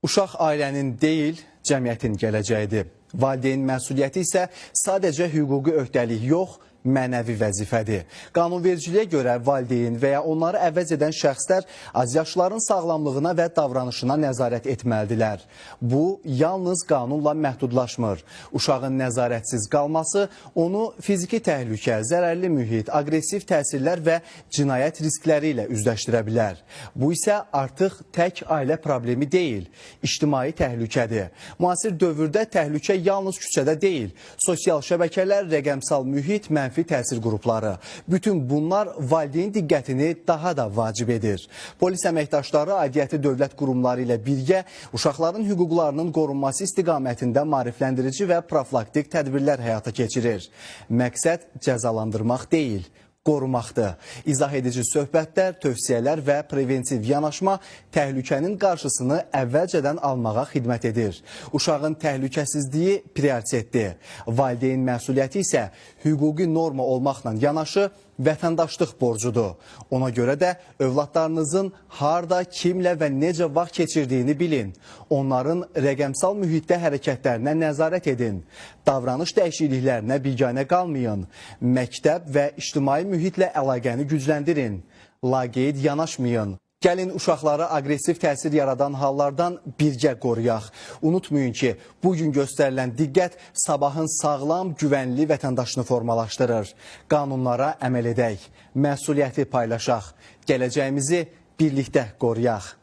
Uşaq ailənin deyil, cəmiyyətin gələcəyidir. Valideyn məsuliyyəti isə sadəcə hüquqi öhdəlik yox, mənəvi vəzifədir. Qanunvericiliyə görə valideyn və ya onları əvəz edən şəxslər azyaşlıların sağlamlığına və davranışına nəzarət etməlidirlər. Bu, yalnız qanunla məhdudlaşmır. Uşağın nəzarətsiz qalması onu fiziki təhlükə, zərərli mühit, aqressiv təsirlər və cinayət riskləri ilə üzləşdirə bilər. Bu isə artıq tək ailə problemi deyil, ictimai təhlükədir. Müasir dövrdə təhlükə yalnız küçədə deyil, sosial şəbəkələr, rəqəmsal mühit, mənfi təsir qrupları. Bütün bunlar valideyn diqqətini daha da vacib edir. Polis əməkdaşları aidiyyəti dövlət qurumları ilə birgə uşaqların hüquqlarının qorunması istiqamətində maarifləndirici və profilaktik tədbirlər həyata keçirir. Məqsəd cəzalandırmaq deyil, qorumaqdır. İzah edici söhbətlər, tövsiyələr və preventiv yanaşma təhlükənin qarşısını əvvəlcədən almağa xidmət edir. Uşağın təhlükəsizliyi prioritetdir. Valideyn məsuliyyəti isə hüquqi norma olmaqla yanaşı vətəndaşlıq borcudur. Ona görə də övladlarınızın harda, kimlə və necə vaxt keçirdiyini bilin. Onların rəqəmsal mühitdə hərəkətlərinə nəzarət edin. Davranış dəyişikliklərinə biganə qalmayın. Məktəb və ictimai mühitlə əlaqəni gücləndirin. Laqeyd yanaşmayın. Gəlin uşaqları aqressiv təsir yaradan hallardan birgə qoruyaq. Unutmayın ki, bugün göstərilən diqqət sabahın sağlam, güvənli vətəndaşını formalaşdırır. Qanunlara əməl edək, məsuliyyəti paylaşaq, gələcəyimizi birlikdə qoruyaq.